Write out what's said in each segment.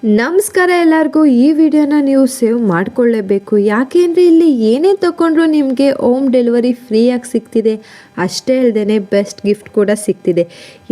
ನಮಸ್ಕಾರ ಎಲ್ಲರಿಗೂ. ಈ ವಿಡಿಯೋನ ನೀವು ಸೇವ್ ಮಾಡಿಕೊಳ್ಳೇಬೇಕು. ಯಾಕೆಂದರೆ ಇಲ್ಲಿ ಏನೇ ತಗೊಂಡ್ರು ನಿಮಗೆ ಹೋಮ್ ಡೆಲಿವರಿ ಫ್ರೀಯಾಗಿ ಸಿಗ್ತಿದೆ. ಅಷ್ಟೇ ಅಲ್ಲದೆ ಬೆಸ್ಟ್ ಗಿಫ್ಟ್ ಕೂಡ ಸಿಗ್ತಿದೆ.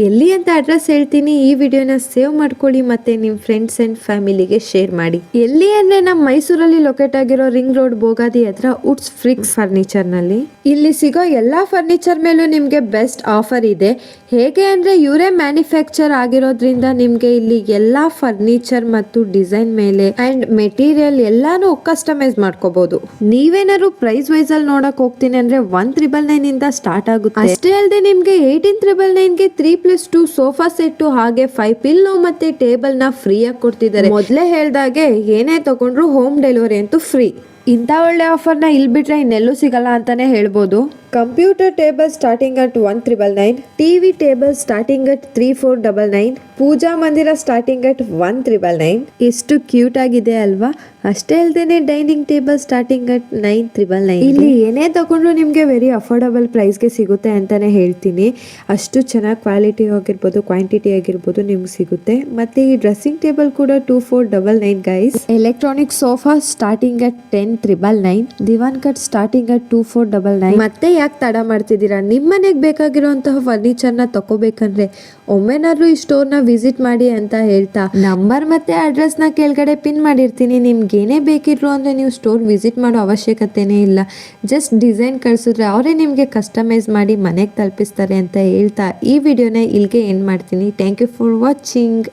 ಎಲ್ಲಿ ಅಂತ ಅಡ್ರೆಸ್ ಹೇಳ್ತೀನಿ, ಈ ವಿಡಿಯೋನ ಸೇವ್ ಮಾಡ್ಕೊಳ್ಳಿ ಮತ್ತು ನಿಮ್ಮ ಫ್ರೆಂಡ್ಸ್ ಆ್ಯಂಡ್ ಫ್ಯಾಮಿಲಿಗೆ ಶೇರ್ ಮಾಡಿ. ಎಲ್ಲಿ ಅಂದರೆ ನಮ್ಮ ಮೈಸೂರಲ್ಲಿ ಲೊಕೇಟ್ ಆಗಿರೋ ರಿಂಗ್ ರೋಡ್ ಬೋಗಾದಿ ಹತ್ರ ವುಡ್ಸ್ ಫ್ರಿಕ್ಸ್ ಫರ್ನಿಚರ್ನಲ್ಲಿ ಇಲ್ಲಿ ಸಿಗೋ ಎಲ್ಲ ಫರ್ನಿಚರ್ ಮೇಲೂ ನಿಮಗೆ ಬೆಸ್ಟ್ ಆಫರ್ ಇದೆ. ಹೇಗೆ ಅಂದರೆ ಇವರೇ ಮ್ಯಾನುಫ್ಯಾಕ್ಚರ್ ಆಗಿರೋದ್ರಿಂದ ನಿಮಗೆ ಇಲ್ಲಿ ಎಲ್ಲ ಫರ್ನಿಚರ್ ಮತ್ತು ಡಿಸೈನ್ ಮೇಲೆ ಅಂಡ್ ಮೆಟೀರಿಯಲ್ ಎಲ್ಲಾನು ಕಸ್ಟಮೈಸ್ ಮಾಡ್ಕೋಬಹುದು. ನೀವೇನಾದ್ರು ಪ್ರೈಸ್ ವೈಸ್ ಅಲ್ಲಿ ನೋಡಕ್ ಹೋಗ್ತೀನಿ ಅಂದ್ರೆ 1,999 ಇಂದ ಸ್ಟಾರ್ಟ್ ಆಗುತ್ತೆ. ಅಷ್ಟೇ ಅಲ್ಲದೆ ನಿಮ್ಗೆ 18,999 ಗೆ 3+2 ಸೋಫಾ ಸೆಟ್ ಹಾಗೆ 5 ಪಿಲ್ಲೋ ಮತ್ತೆ ಟೇಬಲ್ ನ ಫ್ರೀ ಆಗಿ ಕೊಡ್ತಿದ್ದಾರೆ. ಮೊದಲೇ ಹೇಳ್ದಾಗೆ ಏನೇ ತಗೊಂಡ್ರು ಹೋಮ್ ಡೆಲಿವರಿ ಅಂತೂ ಫ್ರೀ. ಇಂಥ ಒಳ್ಳೆ ಆಫರ್ನ ಇಲ್ಲಿ ಬಿಟ್ರೆ ಇನ್ನೆಲ್ಲೂ ಸಿಗಲ್ಲ ಅಂತಾನೆ ಹೇಳ್ಬೋದು. Computer table starting at 1,999, TV table starting at 3,499, ಪೂಜಾ ಮಂದಿರ ಸ್ಟಾರ್ಟಿಂಗ್ ಅಟ್ 1,999. ಎಷ್ಟು ಕ್ಯೂಟ್ ಆಗಿದೆ ಅಲ್ವಾ? ಅಷ್ಟೇ ಅಲ್ಲದೆ ಡೈನಿಂಗ್ ಟೇಬಲ್ ಸ್ಟಾರ್ಟಿಂಗ್ ಅಟ್ 9,999. ಇಲ್ಲಿ ಏನೇ ತಗೊಂಡ್ರು ನಿಮಗೆ ವೆರಿ ಅಫೋರ್ಡಬಲ್ ಪ್ರೈಸ್ಗೆ ಸಿಗುತ್ತೆ ಅಂತಾನೆ ಹೇಳ್ತೀನಿ. ಅಷ್ಟು ಚೆನ್ನಾಗಿ ಕ್ವಾಲಿಟಿ ಆಗಿರ್ಬೋದು, ಕ್ವಾಂಟಿಟಿ ಆಗಿರ್ಬೋದು ನಿಮ್ಗೆ ಸಿಗುತ್ತೆ. ಮತ್ತೆ ಈ ಡ್ರೆಸ್ಸಿಂಗ್ ಟೇಬಲ್ ಕೂಡ 2,499 guys. Electronic sofa starting at 10,999, divan cot starting at 2,499. ಮತ್ತೆ ಯಾಕೆ ತಡ ಮಾಡ್ತಿದ್ದೀರಾ? ನಿಮ್ಮ ಮನೆಗೆ ಬೇಕಾಗಿರುವಂತಹ ಫರ್ನಿಚರ್ನ ತಗೋಬೇಕಂದ್ರೆ ಒಮ್ಮೆನಾದ್ರೂ ಈ ಸ್ಟೋರ್ನ ವಿಸಿಟ್ ಮಾಡಿ ಅಂತ ಹೇಳ್ತಾ ನಂಬರ್ ಮತ್ತೆ ಅಡ್ರೆಸ್ನ ಕೆಳಗಡೆ ಪಿನ್ ಮಾಡಿರ್ತೀನಿ. ನಿಮ್ಗೆ ಏನೇ ಬೇಕಿದ್ರು ಅಂದ್ರೆ ನೀವು ಸ್ಟೋರ್ ವಿಸಿಟ್ ಮಾಡೋ ಅವಶ್ಯಕತೆನೇ ಇಲ್ಲ. ಜಸ್ಟ್ ಡಿಸೈನ್ ಕಳಿಸಿದ್ರೆ ಅವರೇ ನಿಮಗೆ ಕಸ್ಟಮೈಸ್ ಮಾಡಿ ಮನೆಗೆ ತಲುಪಿಸ್ತಾರೆ ಅಂತ ಹೇಳ್ತಾ ಈ ವಿಡಿಯೋನ ಇಲ್ಲಿಗೆ ಎಂಡ್ ಮಾಡ್ತೀನಿ. Thank you for watching.